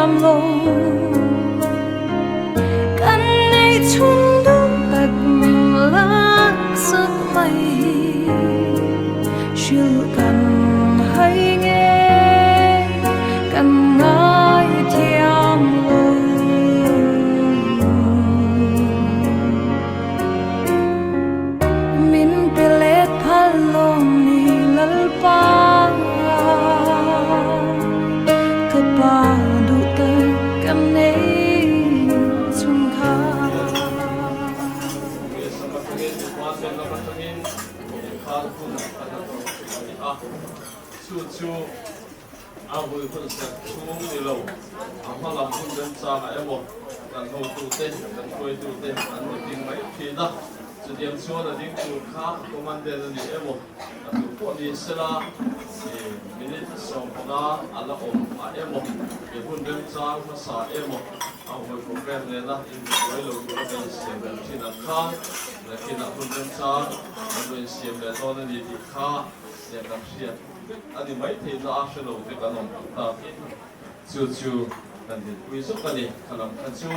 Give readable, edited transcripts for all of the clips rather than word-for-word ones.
ามลงกันในชุนดุตักลักสักไม่ชิลกันให้เงกันง่ายเทียมลงมินเปเลดพัลลงนี่ลลปาดูเตกันในชุนคาชูเอาบุยคนสักชูนี่เราเอาพลังคนเดินจางไอ้หมดกันเขาตูเต้นกันคุยตูเต้นอันนี้ดิ้งไม่ผิดนะจะเดียมชัวร์นะดิ้งตูข้าก็มันเดินนี่ไอ้หมดอันนี้พวกนี้เสละมินิสองพนักอันละอมไอ้หมดเดี๋ยวคนเดินจางมาสาไอ้หมดเอาไปโปรแกรมเลยนะอินไว้เราดูเป็นเสียงแบบที่นักข้างและที่นักคนเดินจางมันเป็นเสียงแบบตอนนี้ที่ข้าเสียงแบบเสียงอันนี้ไม่ที่น่าเชื่อเราที่กันน้องตาชูนั่นที่คุยสุกันนี่ขนมขันชู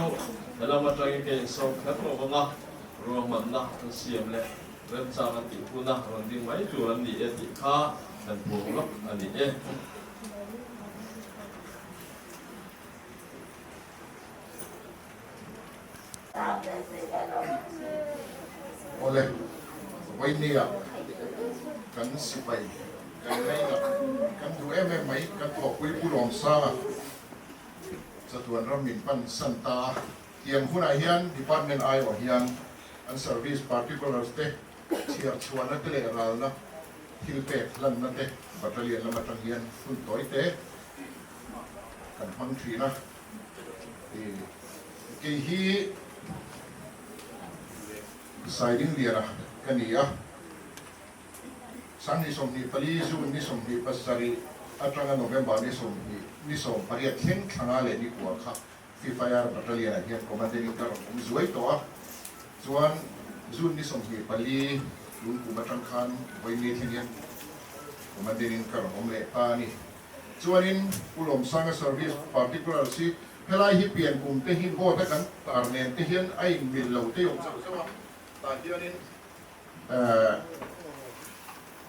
แล้วเรามาตรังเกสองขันโลกงะรวมมันนะเสียมเลยเริ่มจากอันที่คุณนะวันที่ไม่จูอันนี้ที่ข้าอันผูกล็อกอันนี้โอ้เลยไว้นี่อ่ะกันสิไปกันไม่ละกันดูไหมกันขอบคุยผู้รองซ่าสะทวนรมินปันสันตาเทียมผู้นายเฮียนดิพาร์ตเมนต์ไอวะเฮียนอันเซอร์วิสพาร์ติคูลาร์สเตเชียร์ชวนนั่นเตะเรานะฮิลเตะลันนั่นเตะบัตรเรียนละมาตั้งเฮียนคุณต่อยเตะกันพังทีนะเกี่ยฮีสายดิ้งเรียนะกันนี่อ่ะสังนิสมนีปลีจูนิสมนีปัสสารีอัตรังโนเวมบานิสมนีนิสมปริยัติเข่งขังอะไรนี่กว่าค่ะฟีไฟอาร์บัตรเลียนะเฮียนคอมมานเดนิการ์ผมสวยตัวส่วนจูนิสมนีปลีลุงกุมาจังคันไว้มีที่เฮียนคอมมานเดนิการ์ผมเล่ปานี่ส่วนนี้ผู้ลมสังเซอร์วิสพาร์ติคูลาร์สิเฮลัยฮิเปียนกุมเตหินโบตะกันตาร์เนนเตหินไอมิลเลวเตยงจะว่าตาเฮียนิน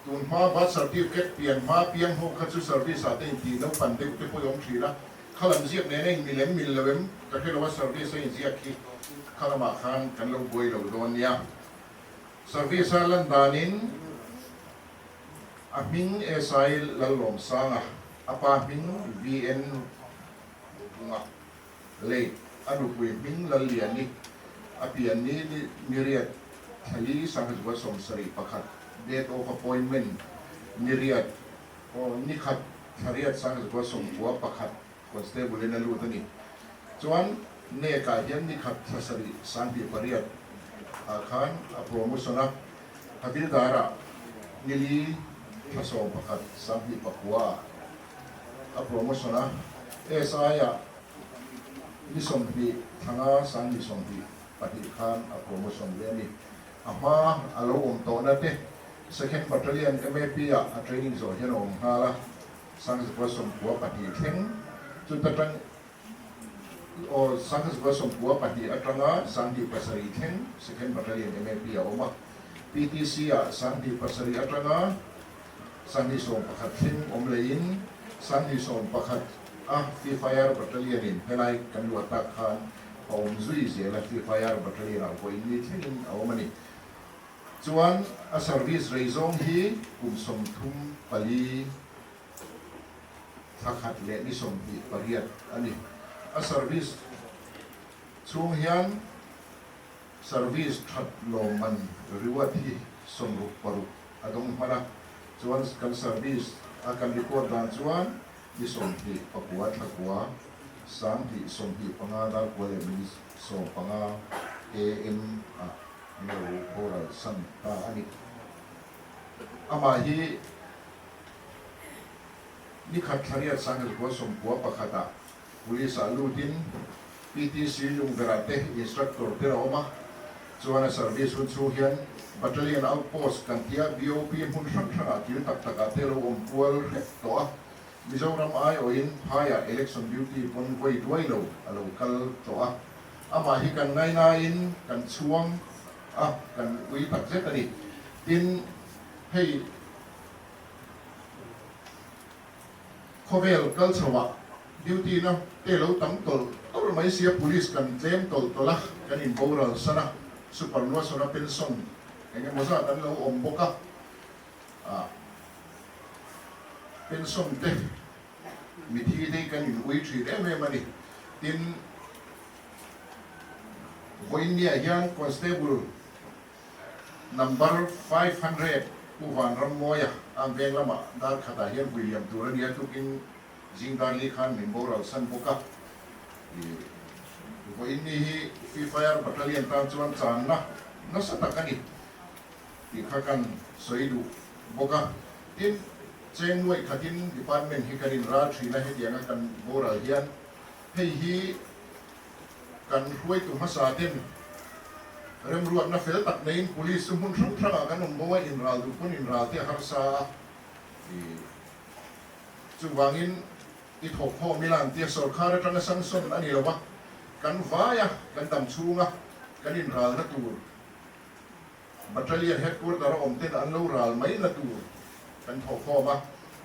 ตุนมาบัตรสัตย์เก็บเปลี่ยนมาเพียงหกขั้นสุดเซอร์วิสอาเต็มทีแล้วปันเด็กไปพยองทีละขลังเสียบเนยมิลเลวแต่แค่เราว่าเซอร์วิสเสียกี่ขลังมาขันกันเราบวยเราโดนเนี่ยเซอร์วิสลันดานินอามิงเอสไอลลมสังอาปามิงวีเอ็นงะเล่อนุบุยมิงลเลียนิอาเปียนนี้มีเรียดทลีสังหวัดสมศรีประคัดdate of appointment นิเรียดโอ้นี่ขัดทารียดสังหวัดสมหัวประคัดคอนสเตเบิลนั่นรู้ตัวนี้ส่วนเนกาเฮียนนี่ขัดทศรีสังพิปริยัตอาคารอโปรโมชั่นฮับิลดาระนิลีทศมประคัดสังพิปกัวอโปรโมชั่นเอสไอนิสมพิทางสังนิสมพิปฏิคานอโปรโมชั่นเรื่องนี้อามาอารมณ์โตนั่นเอง second battalion MAP อ่ะ training zone ที่น้องฮาละสังกัดผสมหัวปฏิเข่งจุดตั้งโอสังกัดผสมหัวปฏิอัตราสังกัดภาษาเข่ง second battalion MAP อ่ะออกมา PTC อ่ะสังกัดภาษาอัตราสังกัดส่งประคัดเข่งอมเลยินสังกัดส่งประคัดฟีไฟร์ battalion นี่ให้ไล่กันวัตคานอมซุยเสียและฟีไฟร์ battalion เอาไว้นี่เข่งเอามานี่ส่วนเซอร์วิสเรซองฮีกุมสมทุมปลีทักขัดเละนิสมฮีปริยัตอันนี้เซอร์วิสช่วงเฮียนเซอร์วิสทัดโลมันหรือว่าที่สมรุปปรุอดงพระส่วนการเซอร์วิสอาการรีพอร์ตด้านส่วนนิสมฮีปกัวทักกัวสังฮีสมฮีปังอาดากัวเลมิสสมปังอาAMเราโบราณสันตาอันนี้อามาฮีนี่ขัดทารียสังกัดสมบัวประคตาบุริสาลูดิน PTC ยุงกระเตะอินสตรัคเตอร์เทราออกมาส่วนเซอร์วิสหุ่นสูเฮียนบัตเตอรี่เอาโพสกันที่ BOP หุ่นช่างๆที่ตักตะกาเทราอมพัวเรตัว มิโซรัมไอโออินพายา election duty ปนไว้ด้วยเราเราคัลตัวอามาฮิกันไงนาอินกันช่วงกันวิตักเซกันนี่ดินให้ข้อเวลกัลสวะ duty นะเตะเราตั้งตัวไม่เสีย police กันเจมตัวละกันอินโบราณสนะ super นัวสนะเป็นส่งอย่างเงี้ยมั่วซะกันเราอมบกะเป็นส่งเตะมีที่ได้กันอินวิธีได้ไหมมันนี่ดินวันนี้ยัง constable number 500ผู้วันรำมวยอันเวงละมาดาร์ขัดเฮียนวิลเลียมตัวนี้ทุกินจิงดาลีขันมินโบราณสันบุกะวันนี้ฟีไฟร์บัตเตอร์เลียนตามจวนจานนะนักสัตว์กันนี่ที่ข้ากันสวยดูบุกะดินเจงไว้ขัดินดีพาร์ตเมนต์ที่กันอินราชีนะให้เดียงกันโบราณเฮียนให้ฮีกันช่วยตุมาสาธินเริ่มรวดนะเฟลตัดในอิน police สมุนทรงทางกันบอกว่าอินราดูคนอินราที่ฮาร์ซาจุวางอินอิทอกพ่อมิลานที่สอดคาร์จังสังสนอันนี้ละวะกันฟ้ายะกันดำชูงะกันอินราละตัวบัตเตอร์เลียนเฮดคอร์เตอร์อมเต้นอันลูราลไม่ละตัวกันทอกพ่อมา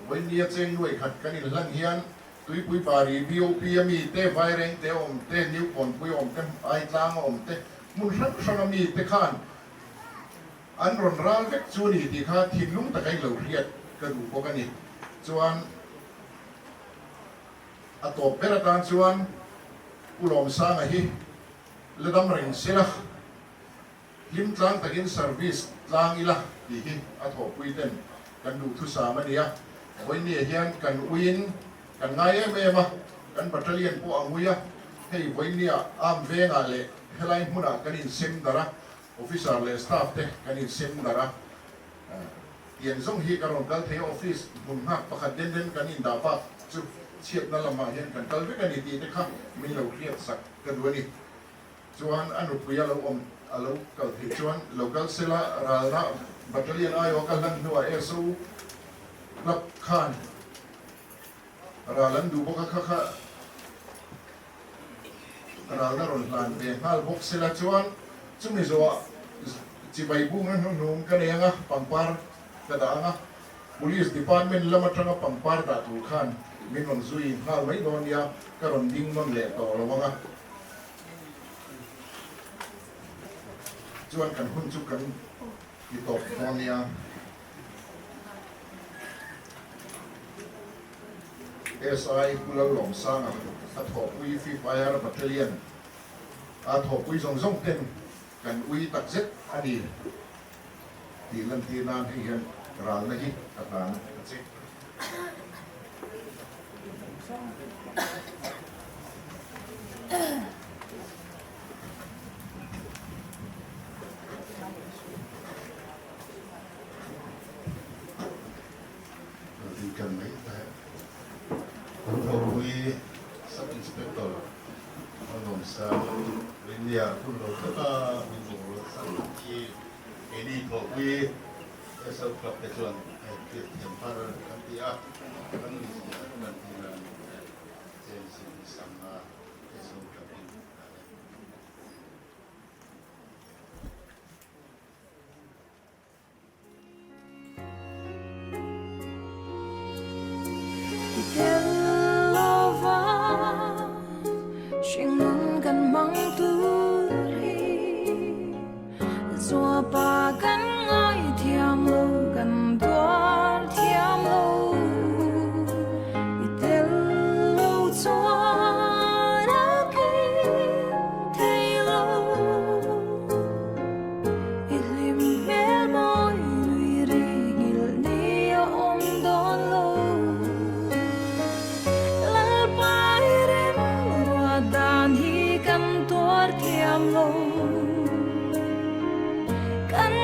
วันนี้เจงด้วยขัดกันอินลังเฮียนตุยปุยปารีบีโอพีมีเตไฟเร่งเตอมเตนิวปอนปุยอมเตไอจางอมเตมุนรักสงมีเตขานอันรอนรัลเวกชวนีที่ข้าทิ้งลุงตะไคร้เหลวเรียดกระดูกพวกนี้ส่วนอัตโตเปรตานส่วนอุลอมสร้างไอ้ที่เลดามเริงเสียละลิมจางตะกินเซอร์วิสจางอีละที่อัตโตปุยเต้นกันดูทุสามันเนี่ยวันนี้เฮียนกันวินกันไงเอ็มกันปัตเตอร์เลียนพวกอังวิยะให้วันนี้อ้ามเวงอะไรเฮลัยมุนากันอินเซมดาระออฟฟิศอะไรสตาฟเตกันอินเซมดาระเตียนส่งฮีกันรอนกัลเทออฟฟิศมุนหักประคัดเด่นกันอินดาฟักจุดเชียบนั่นละมาเห็นกันกัลเวกันอินตีเตครับมีเราเรียกสักกันวันนี้จวนอนุปยาเราเรากัลเทจวนเรากัลเซลาราละบัตเตอร์เลียนไอโอกัลลันดัวเอซูรับขานราลันดูบกค่ะราลันรอนลานเบียงฮัลบกเซลจวนจุ่มนิโซะจีบายบุ้งนั่นนุ่มกันเองปังปาร์กระดางpolice department ละมาทำปังปาร์ดาตุขันมินวันซุยฮัลไม่โดนยากระรอนดิ้งมันเละต่อระวังจวนกันหุ่นจุกันที่ตกนอนยาSI กุลาหลงสร้างอัฐปุยฟีไฟร์บัตเตอร์เลียนอัฐปุยส่งเต็มกันอุยตักเซ็ตอันนี้ที่ลันทีนานให้เห็นร้านนี้ตัดร้านเซ็ตดีกันไหมคุณพ่อคุยซับอินสเปกเตอร์มาลงสาวเรียนยาคุณเราก็มีหมู่สังที่เอ็นี่พ่อคุยเสิร์ฟกลับไปจวนเกี่ยวกับพาร์ทกันที่กันที่นั่นเจนสินสัมมาเสิร์ฟกลับไปShingun kan mang turi Zua pa kan ngai thiam lo kan duar thiam lo Itel lo chua ra ki thei lo Ilim mel moi lui ri gil ni om don lo Dan hi kan tuar thiam lo kan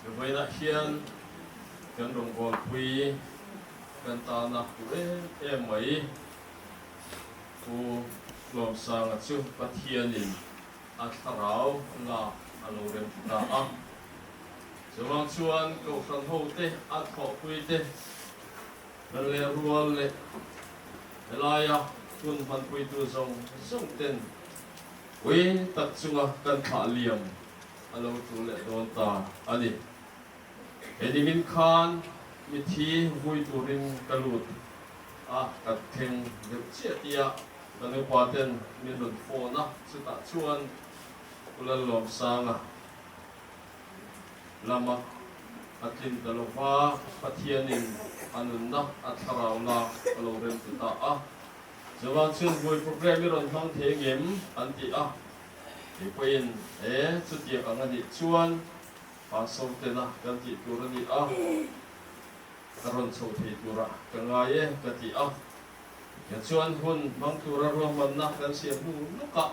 với là hiền cần đồng bồn quy cần ta nạp của em mấy cô làm sang ở chung bắt hiền in ăn thảo là ăn đồ đêm ta ăn giờ mang chuan cầu khăn hậu tê ăn thọ quy tê lần lệ ruột lệ lại à tuần phần quy tu dòng dòng tên quy tập trung à cần thả liềm alo tu lệ đón ta ani edimin khan mi thi vui tu rin kalut à cắt theng được chia tia dan eu paten min run phone na chu ta chuan ulan lom sang à lama atin dalova pathianin anun na atharau na alo rem tu ta a Jawan chun vui program mi ron thang the ngem anti a thì quên chút tiệc anh đi chuan và sau tên à cái gì tu ra đi à cái ron sau thì tu ra cái ngày cái gì à cái chuan hun mang tu ra ruang man na cái siam hu lúc cả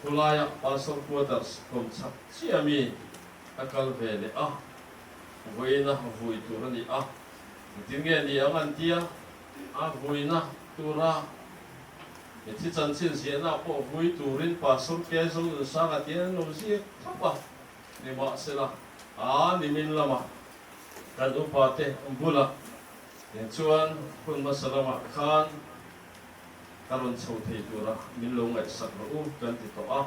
tu lai à và sau quarters cùng sắc chia mi cái câu về đấy à vui na vui tu ra đi à tiếng nghe đi anh tia à vui na tu ra thì chân xin xé na bộ vui tu rin pa sốt kế số sang cái tiếng nông sĩ thấp à thì mà sẽ là ni min lama kan upate umbula yang chuan pun masalama khan karon chho thei tura min lo ngai sak ro kan ti to a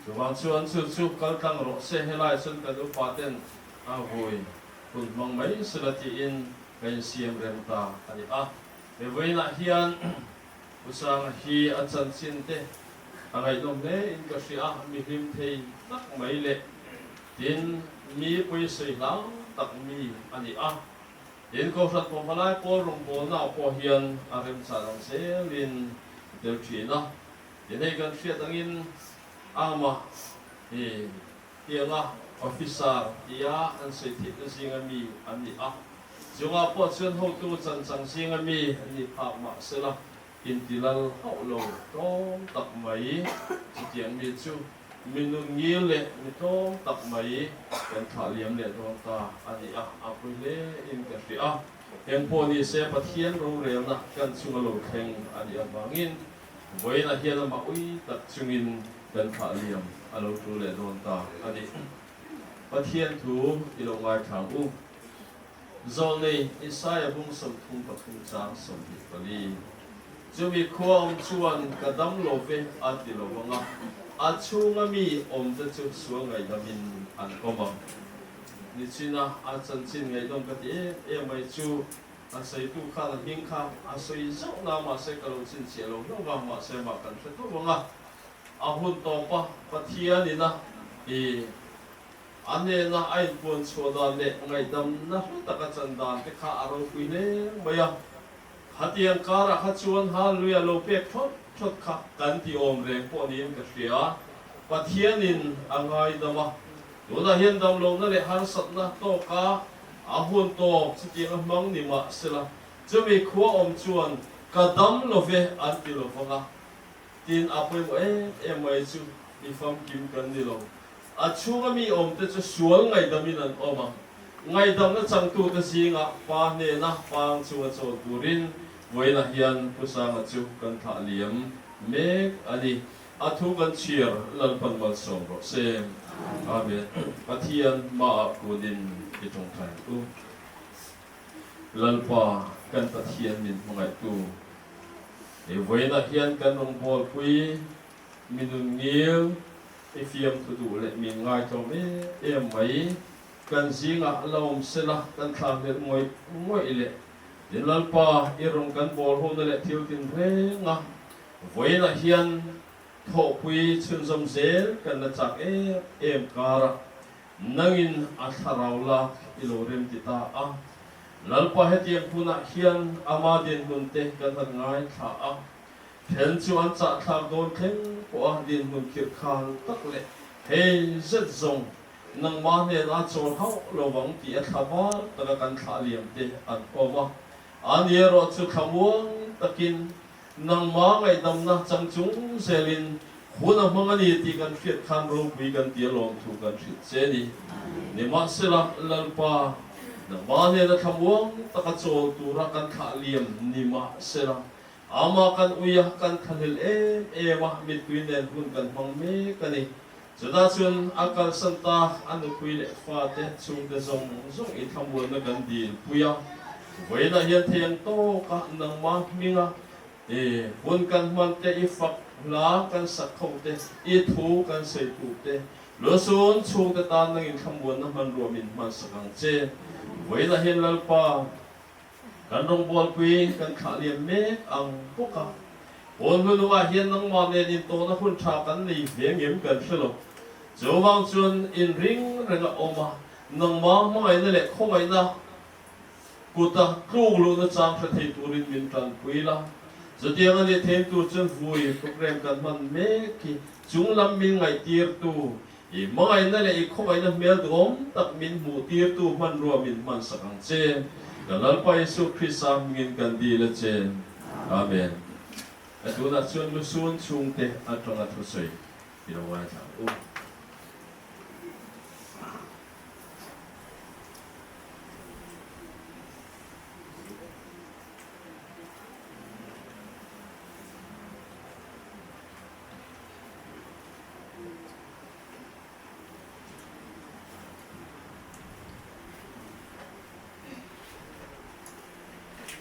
chuan chuan chu kal tang ro se helai sun kan upaten a voi pun mang mai selati in kan siam rem ta ani a e veina hian usang hi achan chin te angai nom ne in ka sia mi him thei tak mai le tin mi pui sei lang tak mi ani a tin ko sat po malai po rong po na po hian arem sa lang se lin del china tin ei kan fiat angin ama tianga officer ia an se thi singa mi ani a junga po chuan ho tu chan chang singa mi ani pha ma sela in tilal hau lo tom tak mai tiang mi chu minun ngil le mi tom tak mai kan tha liam le dong ta ani a apui le in ka fi a en po ni se pathian ro rel na kan chunga lo kheng ani a bangin voina hian ma ui tak chungin kan tha liam alo tu le dong ta ani pathian thu ilo ngai thang u zol nei isaya bung som thum pathum chang som hi pali chumi khuam chuan kadam lo ve ati lo wanga achunga mi om te chu suangai damin an koma ni china a chan chin ngai dom ka ti e mai chu a sei tu kha la ding kha a sei zo na ma se ka lo chin che lo no ga ma se ma kan se tu wanga a hun to pa pathia ni na ane na ai pon choda le ngai dam na hu ta ka chan dan te kha aro kui ne maya hatiang kara hachuan haluya lo pek thot kha kan ti om reng po ni ka ria pathianin angai dama tuna hian dam lo na le har sat na to ka ahun to chiti amang ni ma sela chumi khuwa om chuan kadam lo ve anti lo fonga tin apoi mo mai chu i fam kim kan ni lo achunga mi om te chu sual ngai damin an oma ngai dam na chang tu ta singa pa ne na pang chu cho turin voina hian pusanga chu kan tha liam mek ani athu kan chiar lalpan mal som ro se amen pathian ma kudin kitong thai tu lalpa kan pathian min mangai tu e voina hian kan rong bol pui minun ngil e fiam tu du le min ngai to me em mai kan zinga lawm sela kan thang le ngoi le din lalpa irong kan bol ho le thiu tin re nga voina hian tho pui chun som zel kan na chak em kara nangin atharaula ilorem kita a lalpa hetiam puna hian amadin hunte kan ngai tha a phen chu an cha thak don theng ko din hun kir khan tak le he zet zong nang ma ne na chon hau lo wang ti a thaba ta kan tha liam te an oma an yero chu khamuang takin nang ma ngai dam na changchung selin Huna mangani ti kan fit khan ro bi kan ti lom thu kan fit che ni ni ma sela lalpa na mane na thamuang takachol tu ra kan kha liam ni ma sela ama kan uya kan khalil ma mit kuinen hun kan mang me kani Sudah chun akal santa anu kuile fa te chung de zong zong I thamu na kan din puya với là hiện thiên to cả nang ma minga hun kan man te I fak la kan sak khong te I thu kan sei tu te lo sun chung te tan nang in thamu na man ro min man sakang che với là hiện lalpa kan rong bol quy kan kha liam me ang poka Ôn hôn hoa hiền nang ma nên in to na hun cha kan ni ve ngem kan phelo zo wang chun in ring renga oma nang ma mai na le khomai na kuta kru lu na chang tha thei turin min tan puila zatiang ani them tu chun vui program kan man me ki chung lam min ngai tir tu I mai na le I khomai na mel dom tak min mu tir tu man ro min man sakang che kalal pa Yesu Christ min kan di la che amen Aduna chun lu sun chung te atong athusoi irawa ta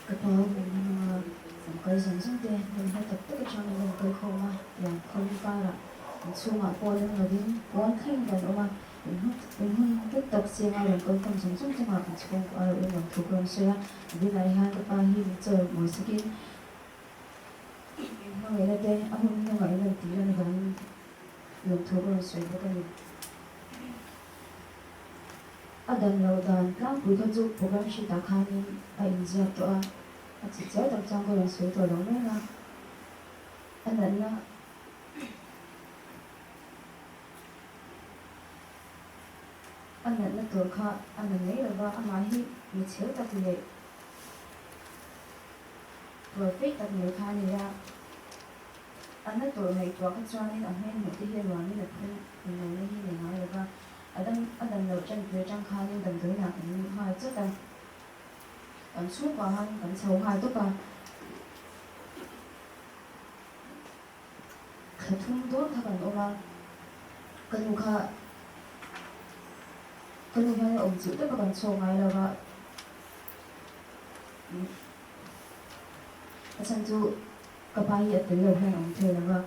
Kapag may mga samkay samsung de, may hatap to ka ng mga koma, yang para ang suma po lang na din, buwan kain kan oma, yung tutok siya nga lang kong samsung sa mga kansukong ko araw yung tugon siya, binayhan ka pa ito mo sakin, yung mga ina de, ako yung mga ina tila na galing yung tugon siya, baka ni Adam laudan ka bukan tu program kita kami injak doa aja tak jangkau yang sudah tolong mereka anaknya tu ka anaknya lepas amahi macam tak boleh perfect tak boleh kani ya anak tu naik tu akan cari anak mesti dia wani lepas ini ni lepas Adam lâu chân phía trong khai nên tầm tới là cũng hai rất là cảm xúc và hai cảm xấu hai tốt và khởi thung tốt thật là ôm cần một hai ông chịu tất cả cảm xúc ngay là và chân chú các bạn hiện tới lâu hay ông chơi là và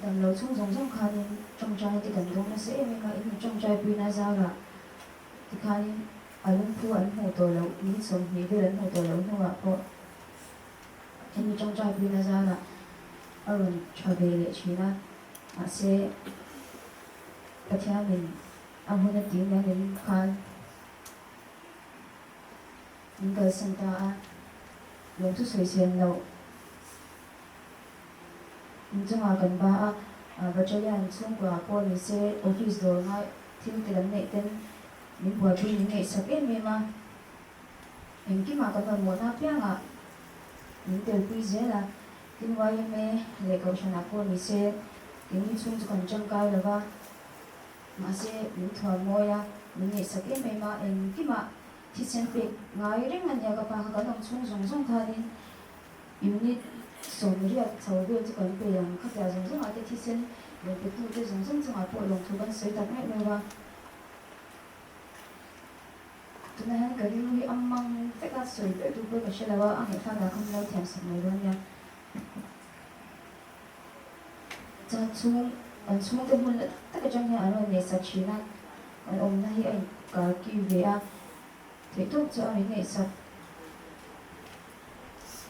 Adam lâu chung giống khai nên trong trai thì cần đúng nó sẽ với cái trong trai quy na ra là thì khai nên anh phu anh hồ tổ lâu ní sống ní về anh hồ tổ lâu không ạ cô anh trong trai quy na ra là cho về lệ chuyện là sẽ cái thứ mình anh muốn nói tiếng mình khai những cái sinh ta dùng thuốc sôi xiên lâu Chúng ta cần ba và cho anh xuống qua police sẽ office door ngay thiếu cái lần này tên những buổi pin những ngày sắp em mà những cái mà cần phải muốn áp dụng à những điều quý giá là cái vài em lấy câu chuyện áp police sẽ những xuống cho cần trong cái là mà sẽ những thua mồi à những ngày sắp em mà những cái mà thì xem việc ngay riêng anh nhà các bạn có đồng xuống thay đi những 소리야 저도 지금 배양 카페 정성하게 티신 이렇게 또 정성하고 롱투ban 쓰다가 내가 그날 그리고 엄마는 때가 쓰이도 그거 싫어와 안에 사다 한번 템스 뭐냐 자 중 때문에 딱 정해 알아 내 사치나 엄마 가 기회야 대도 저 안에 있어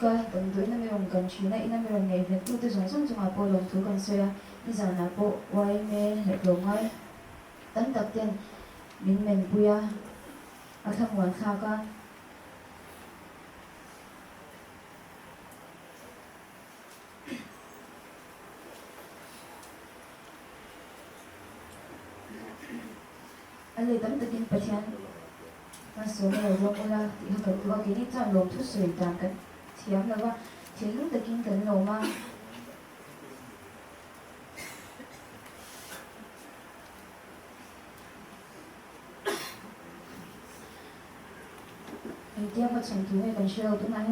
cái tuần tới năm mươi gần chuyến này năm mươi ngày Việt tu từ giống trong trường hợp lòng thứ còn xưa bây giờ là bộ quay mê hệ đồng ấy tấn tập tiền mình bùa ở thăm quán khao con anh lấy tấm tự tin bạch thiên mà số này ở trong là thì họ cần có cái này cho lồng thuốc sưởi tạm cái thì em làว่าthì lúc tự tin cần lồng mà anh tiếp mà chẳng thiếu hay cần show tụi này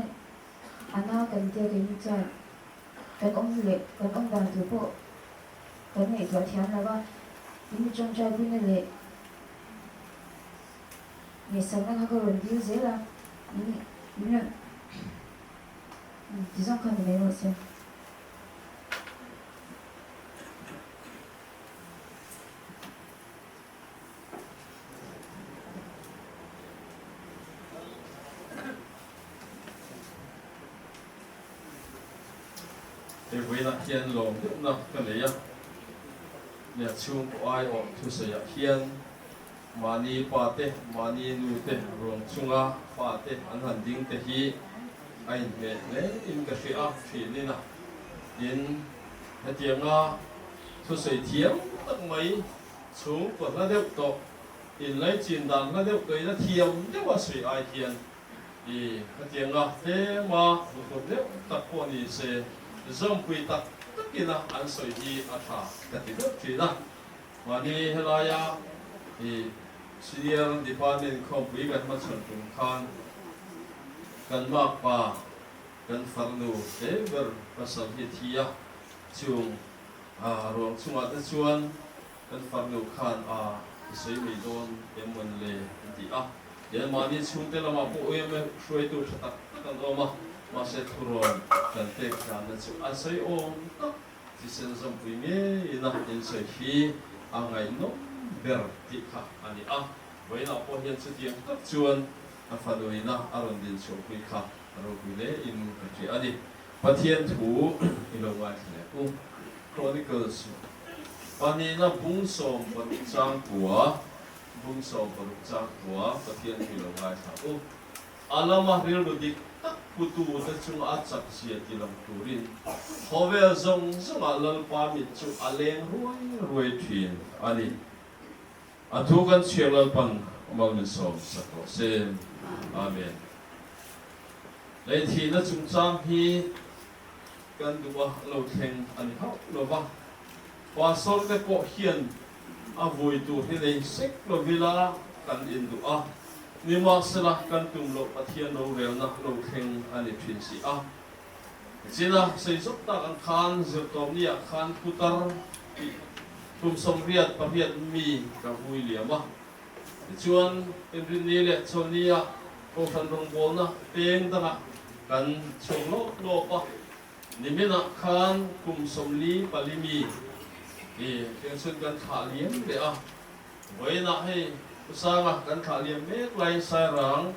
anh nào cần tiêu cái như vậy cần ông lệ cần ông đoàn thủ bộ cần nàyตัวthiên làว่าnhững trong trai vui này lệ ngày sáng đang có review dễ là những disons quand même aussi thì với là hiền lòng cũng là cái này á nhà chung ai ở thu xây hiền mani pate mani nu te rong chunga pate an han ding te hi ai me le in ka fi a fi ni na in hatianga thu sei thiam tak mai chung ko na deuh to in lai chin dan na deuh kai na thiam deuh a sui ai hian i hatianga te ma ko deuh tak ko ni se zom pui tak takina an soi hi a tha ka ti deuh thi na mani helaya i Senior Department Company kan macam kan kan mapa kan farnu ever pasal hitia chung ruang chung ada chuan kan farnu kan sei mi don emon le ti yan mani chung te lama po em shuai tu tak kan oma ma se thuron kan te kan chu asai om tak ti sen sam pui me ina in sei hi angai no ber ti kha ani với nó có hiện sự kiện tất chuan phản đối na aron din số quy kha aron quy lệ in cái chuyện anh bắt thiên thủ in lâu ngày này cũng Chronicles pani na bung som bậc trang của bắt thiên in lâu ngày này cũng alama real đồ dik tất putu tất chung át chặt xiết đi làm turin họ về dòng alal pa mit chung aleng ruồi thuyền anh Atukan siyalan pang umalmisom sa ko. Sem. Amen. Laiti na chungcham hi kan duwa lo theng ani hau lo ba. Pasol te po hian avoi tu hi nei sek lo vila kan in du'a. Ni ma sala kan tum lo pathian lo rel na lo theng ani phin si a. China sei zop ta kan khan zir tom ni a khan putar tum som riat pariat mi ka vui liama chuan em ri le chonia ko fan rong bol na peng danga kan chung lo pa nimena khan kum som li palimi e ken sun kan tha liam le a voina hei usanga kan tha liam me lai sai rang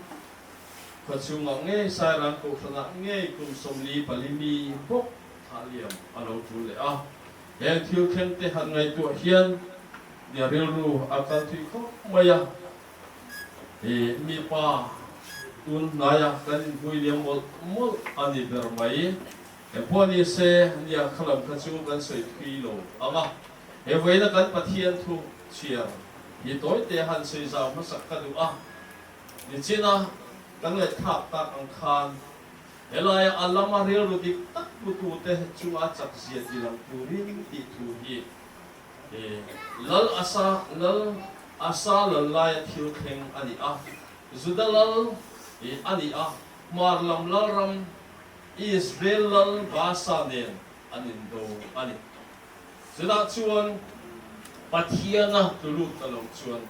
khachunga nge sai rang ko thana nge kum som li palimi pok tha liam alo tu le a yang thiu khen te han ngai tu hian dia rel ru akal thi ko maya e mi pa tun naya kan hui liam mol ani ber mai e poni se nia khalam khachu kan soi phi lo anga e veina kan pathian thu chia hi toy te han sei za ma sak ka du a ni china kan le thap ta ang khan Elai alama real dik tak butu teh cuma cak sia dilang purin itu hi. Lal asa lalai thiu kheng ani a. Zudalal ani a. Marlam lalram Israel lal basa nen anin do ani. Sudah cuan pathiana tulut talong cuan.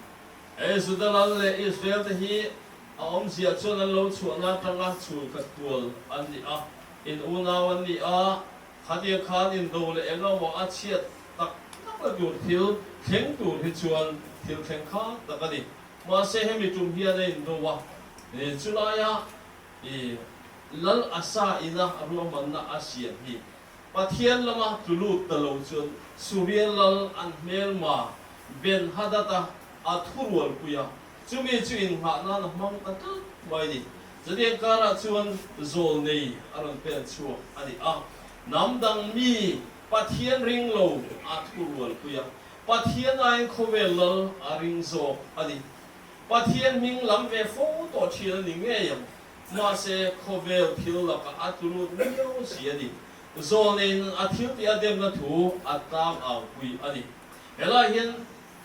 Zudalal le Israel teh hi ông xia cho nên lâu chuột na tăng á chuột cắt tuol anh đi à in una anh đi à khát đi khát in đồ lệ em lo một á chiết tắc tắc là chuột thiếu khéng chuột thì chuột thiếu khéng khát tắc cái đi mà sẽ hay bị trùng hiền này in đồ wa để chú lại à lal asa ina arlo man na asian hi pathian lama tulut talo chuột surian lal an mel ma ben hadata athurwal kuya Cumi cuin hak na mang kata mai ni. Jadi kara cuan zol nei aron pen cuak adi nam dang mi pathian ring lo atur wal kuya Pathian ai khovel aring zo ani Pathian ming lam ve fo to thil ni nge yam ma se khovel thil la ka atulu neu si ani zo nen athil ti adem na thu atam au pui ani ela hian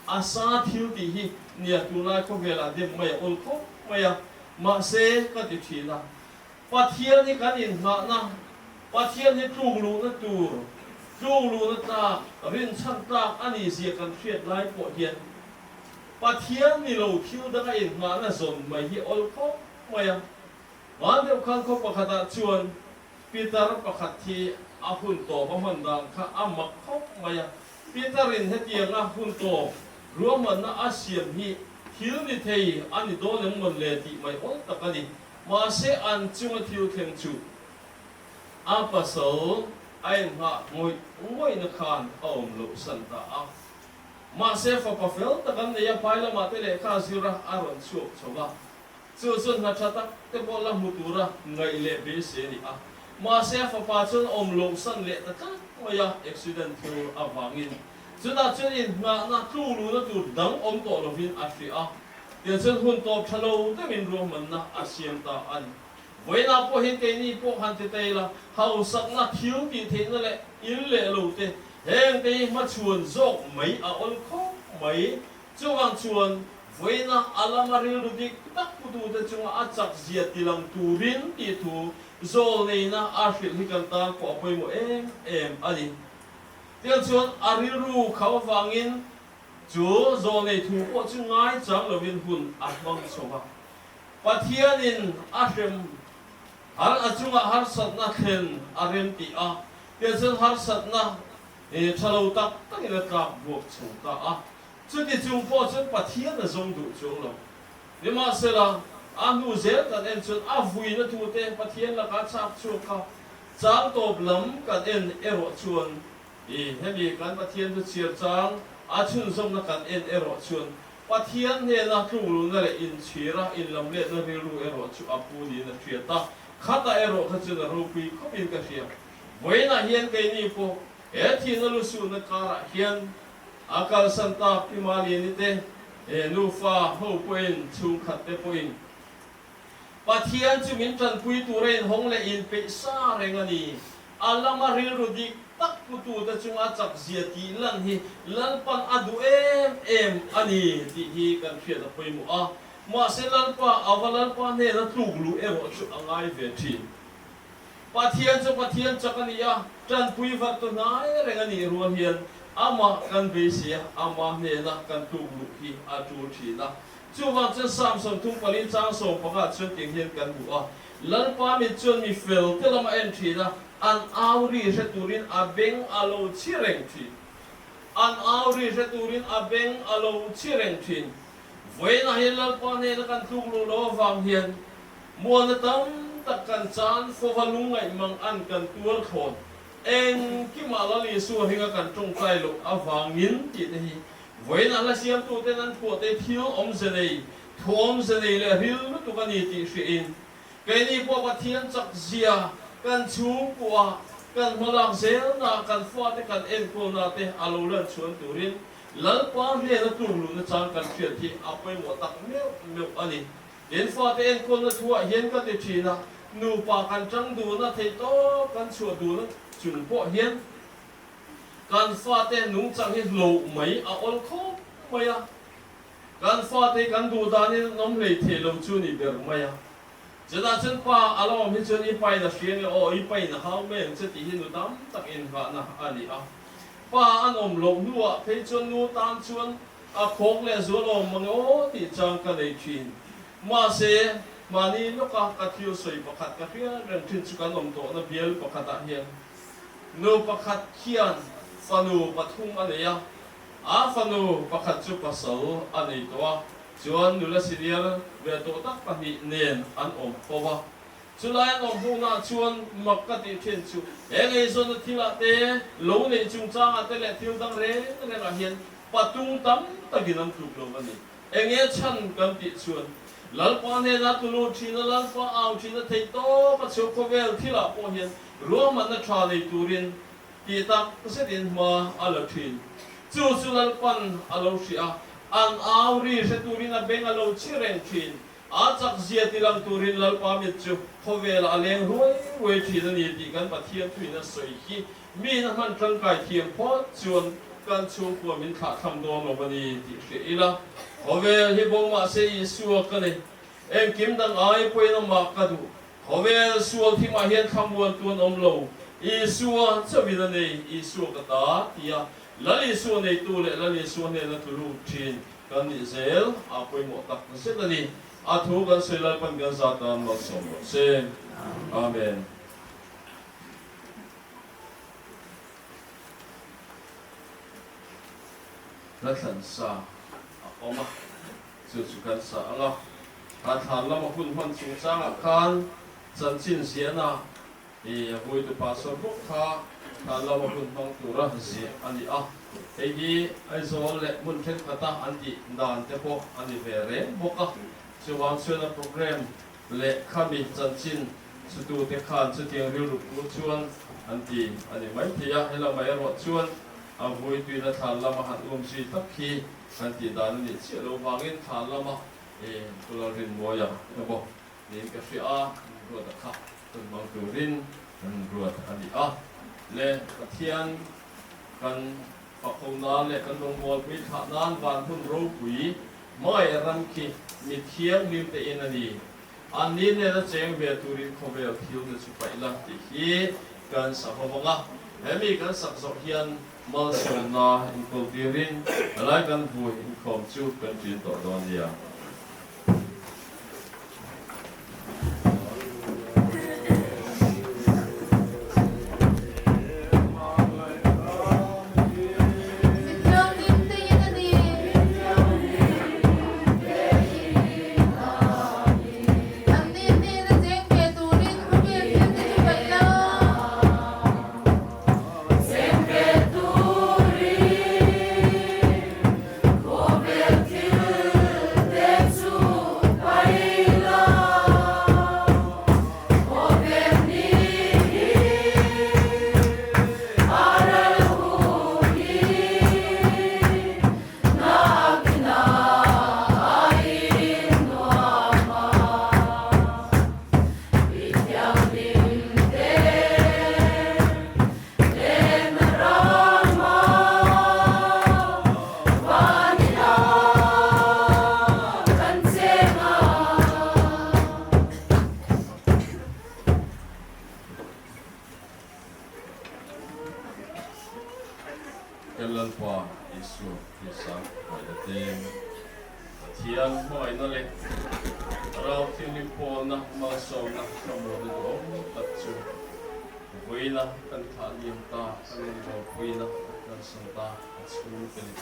asa thil ti hi nia tu lai khovel adem mai ol kho maya ma se ka ti thina Pathian ni kan in nga na Pathian ni tu lu na tu lu na ta rin chan ta ani sia kan thiet lai po hian Pathian ni lo thil da ka in nga na zon mai hi ol kho maya wan de khan kho pakhata chuan Peter pakhat thi a hun to ba man dang kha amak kho maya Peter in hetiang a hun to ruaman na asiam hi thil ni thei ani do leng mon le ti mai ol takani ma se an chunga thil theng chu a pasal ai nga ngoi na khan om lo san ta a ma se fa pa fel ta kan ya pai la ma te le kha sira aron chu choba chu chun na thata te bol la mutura ngai le be se ni a ma se fa pa chun om lo san le ta ka ya accident thil awangin chuna chun in nga na tu lu na tu dang om to lo vin a fi a dia chun hun to thalo te min ro man na asiam ta an voina po hin te ni po han te te la hau sak na thiu ti the na le il le lo te heng te ma chuan zok mai a ol kho mai chuwang chuan voina alamari ru dik tak putu te chunga a chak zia tilang turin ti thu zol nei na a fil hi kan ta ko poi mo em ani dia chuan ariru khaw wangin chu zol nei thu ko chu ngai chang lovin hun a bang chowa Pathianin ahrem har achunga har satna khen arem ti a dia chuan har satna thalo tak takina ka bok chuta a chuti chung po chuan Pathian na zong du chung lo lima sela a nu zel kan en chuan a vui na thu te Pathian la ka chak chu ka chang top lam kan en ero chuan hemi kan Pathian chu chir chang a chun zong na kan en ero chuan Pathian ne na tu lu na le in chira in lam le na ri lu ero chu apu ni na thiata khata ero kha chu na ru pi ko in ka thia voina hian ke ni po thi na lu su na kara hian akal santa pimali ni te nu fa ho poin chu khat te poin Pathian chu min tran pui tu rein hong le in pe sa rengani alama ri ru dik tak putu ta chunga chak zia ti lan hi lan pan adu em ani ti hi kan thia da poi mu a ma se lan pa avalan pa ne na tluk lu ero chu angai ve thi Pathian chakani ya tran pui va to nai rengani ruan hian ama kan be sia ama ne na kan tluk lu hi a tu thi na chu wa chen sam som thung palin chang so paka chu ting hian kan bu a lan pa mi chun mi fel te lama en thi na an auri se turin abeng alo chireng thi an auri se turin abeng alo chireng thi voina hilal pa ne kan tluk lu lo wang hian mo na tam tak kan chan fo valungai mang an kan tuar khon eng ki malali su hinga kan tung kai lo awangin ti te hi voina la siam tu te nan po te thil om se nei thom se nei le hil tu kan ni ti shi in kai ni po Pathian chak zia kan chu kwa kan malang zel na kan fa te kan en ko na te alo lan chuan turin lal pa le na tu lu na chang kan thiat thi apai mo tak me ani en fa te en ko na thua hian ka te thina nu pa kan chang du na thei to kan chu du na chung po hian kan fa te nung chang hi lo mai a ol kho maya kan fa te kan du da ni nom le the lo chu ni ber maya jada chen pa alo mi chen I pai na fiang o I pai na hau me che ti hin dam tak in va na ani a pa an om lo nu a pe chon nu tam chuan a khok le zo lo mang o ti chang ka nei thin ma se mani lo ka ka thiu soi pakhat ka hria ren thin chu kan om to na bial pakhat a hian no pakhat khian fanu pathum ania a fanu pakhat chu pasal ani to a chuan nula senior ve to tak pahnih nen an om powa chulai an om huna chuan makati then chu engei zon thila te lo nei chung chang ate le thil dang re a hian patung tam taginam tluk lo ani enge chan kan ti chuan lalpa ne na tulu thina lalpa au thina thei to pa chu ko vel thila po hian ruam an na tha nei turin ti tak se din ma ala thin chu chu lal pan alo ria an auri se turin a beng alo chireng thin a chak zia tilang turin lal pa mit chu khovel aleng ruai thin ani ti kan pathian thuina soi hi mi na man tang kai thiam pho chuan kan chu pu min tha tham do lo bani ti se ila khovel hi bong ma se isu ka nei em kim dang ai poi na ma ka du khovel sual thi ma hian khamwan tuan om lo isu chawina nei isu ka ta tia lali su nei tu le lali su nei na tu lu thin kan ni zel a poi mo tak se tani a thu kan se lal pan gan za tan ma som se amen la than sa oma chu chu kan sa anga a than lama hun hon chu changa khan chan chin siana e voi tu pa so buk kha than lama hun hong tu ra si ani a ei ai zo le mun then kata anti dan te po ani vere boka chu wang chuan program le khami chan chin chu tu te khan chu tiang ri ru pu chuan anti ani mai thia hela mai ro chuan a voi tu na than lama han si tak khi anti dan ni chi lo wangin than lama e tular rin moya bo nin ka fi a ro da kha tun mang tu rin an ro ani a le pathian kan pakona le kan dong bol pi tha nan van hun ro pui mai ram ki mi thiang lim te in ani an ni ne na cheng ve turin khovel thil na chu pai la ti hi kan sa hawanga hemi kan sak zo hian mal som na in ko tirin alai kan vu in khom chu kan tin to don dia Kelan pa isu isa padating tiang mo ay nalik raw tinipo na maso na kamodo do tatsu buhay na kantaan yung ta kanin mo buhay na kan santa at sumupili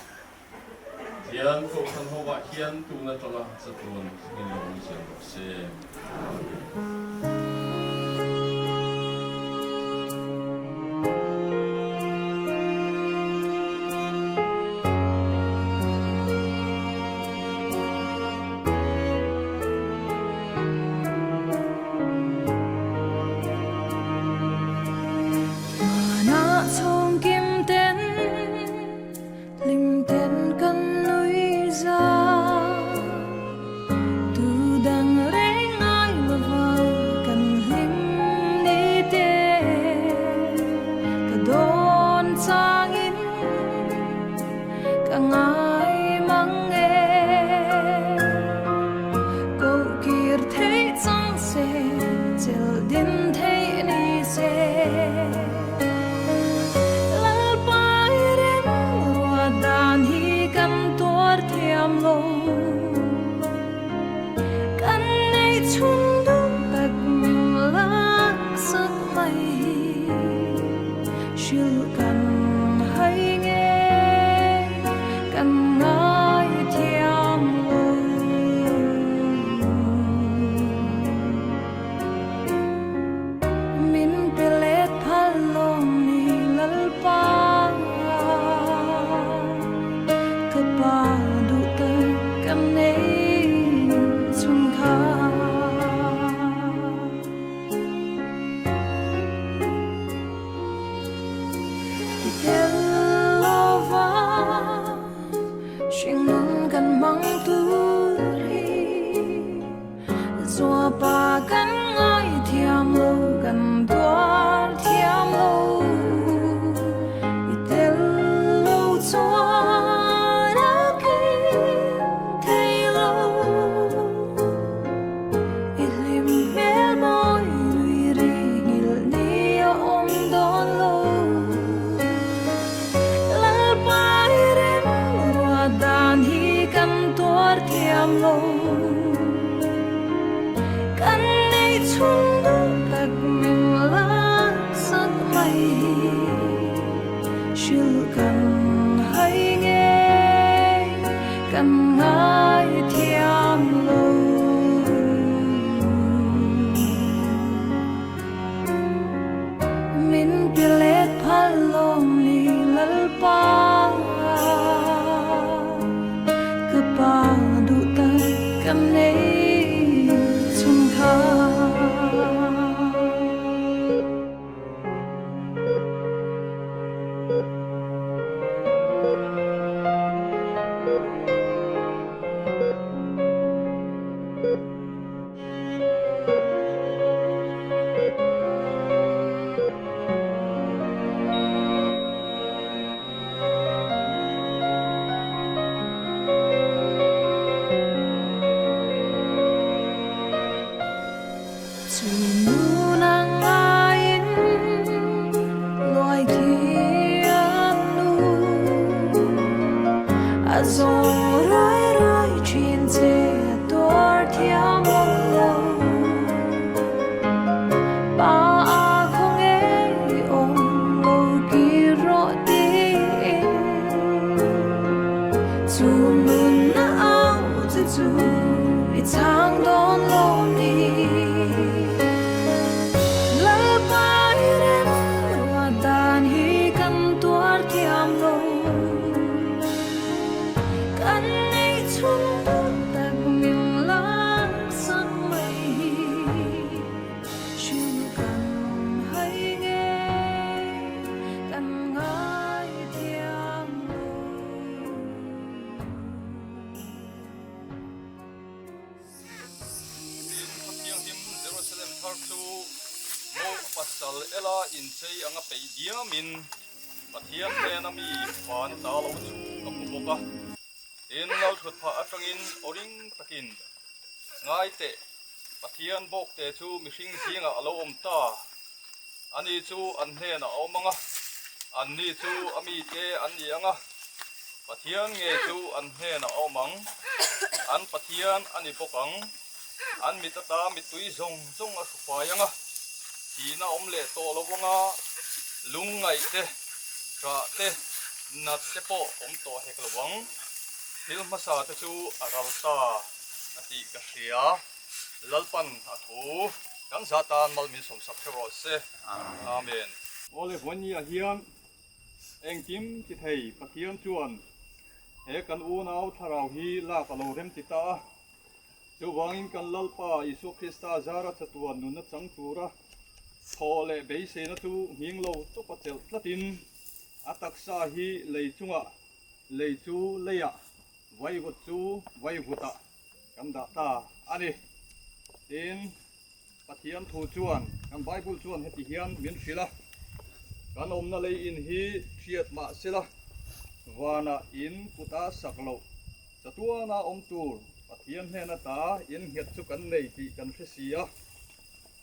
tiang ko kan hawa hiyan tu na tala sa tuwan ngilong siya si kan กันให้เงกันง่ายเทียมโลมินเปเลดพันลมลีลัลปากะปาดุตะกันเนชุนคาจูนูนังอายินลอยเทียนนูอาโซร้อยร้อยชินเจตัวเทียมลงโลปาอาคงเอองโลกีโรตีจูนูน่าเอาจะจูอีทางโดนโลนี้ pasal ela in sei anga pe dia min pathian te na mi fan ta lo chu ka pu boka in lo thut pha atangin oring takin ngai te pathian bok te chu mi hring zinga alo om ta ani chu an hne na omanga an ni chu ami te an ni anga pathian nge chu an hne na omang an pathian ani bokang an mi ta mi tui zong zong a su pa yanga na om le to lo wanga lung ngai te ra te nat te po om to hek lo wang thil masa te chu aral ta ati ka hria lalpan athu kan zatan mal min som sak ro se amen ole honi a hiam eng kim ti thei pathian chuan he kan u nau tharau hi la ka lo rem ti ta chu wangin kan lalpa isu krista zara chatuan nu na chang tura thole beise na tu hing lo to patel platin ataksa hi leichunga leichu leya vai vuta kan da ta ani tin pathian thu chuan kan bible chuan heti hian min thila kan om na lei in hi thiat ma sela wana in puta saklo chatua na om tur pathian hena ta in het chu kan nei ti kan hresia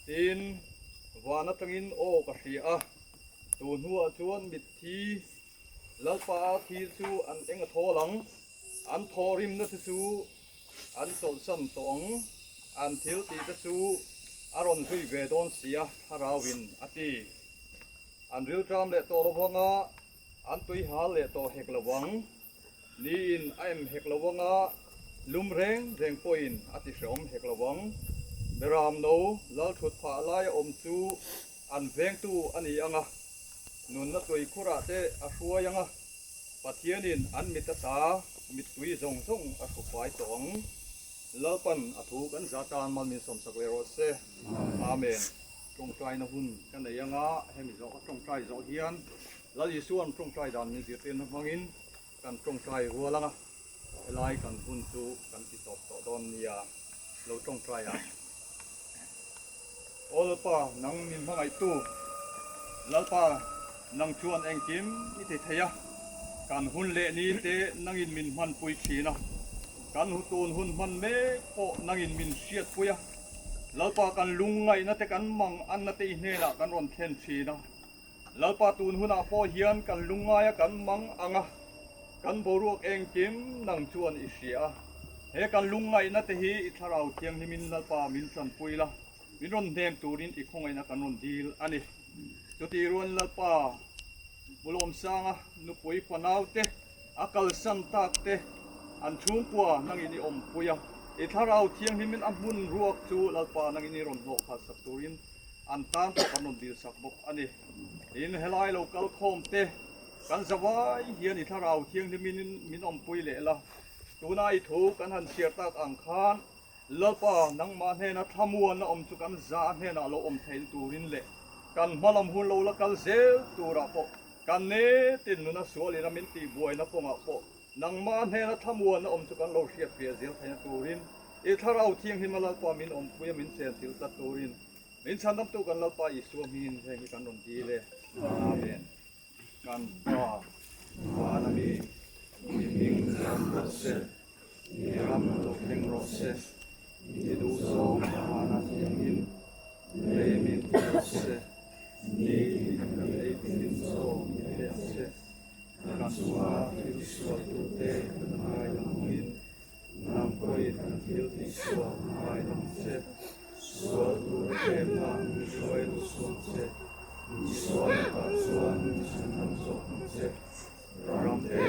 tin wana tangin o ka hria tun huwa chuan mit thi lalpa thi chu an enga tholang an thorim na chu an sol sam tong an thil ti ta chu aron hui ve don sia harawin ati an ril tram le to lawanga an tui hal le to hek lawang ni in aim hek lawanga lum reng poin ati shom hek lawang beram no lal thut pha lai om chu an veng tu ani anga nun na toi khura te a hruai anga pathianin an mitata mit tui zong zong a khupai tong lalpan athu kan zatan mal min som sak le ro se amen trong trai na hun kan nei anga hemi zo trong trai zo hian lal isuan trong trai dan ni tin mangin kan trong trai rualanga lai kan hun chu kan ti top to don nia lo trong trai a olpa nang min mangai tu lalpa nang chuan eng kim i te theya kan hun le ni te nangin min man pui thina kan hu tun hun man me po nangin min siat puya lalpa kan lungai na te kan mang an na te hne la kan ron thlen thina lalpa tun huna po hian kan lungaya kan mang anga kan boruak eng kim nang chuan i hria he kan lungai na te hi i tharau thiang himin lalpa min san puila min ron nem turin i khongai na kan ron dil ani chuti ron lalpa mulom sanga nupui panau te akal san tak te an chung kwa nang ini om puya e tharau thiang himin amun ruak chu lalpa nang ini ron lo kha sak turin an tan to kanon dil sak bok ani in helai local khom te kan zawai hian i tharau thiang himin min om pui le la tunai thu kan han siar tak ang khan lalpa nang ma he na thamuan na om chu kan za he na lo om theil turin le kan malam hun lo la kal zel tura po kan ne tin nu na suali na min ti buai na ponga po nang ma he na thamuan na om chu kan lo siat pia zel thein turin e tharau thiang himala pa min om puya min sen til ta turin min sanam tu kan lalpa i su min he hi kan non di le amen kan pa na mi ming ram se ram to peng ro se i du so ma na hin le min se ni le min so le se kan suwa ti so tu te mai hin nam koi tan til ti so mai nam se so tu te nam soi tu so se so pa so nam so se ram te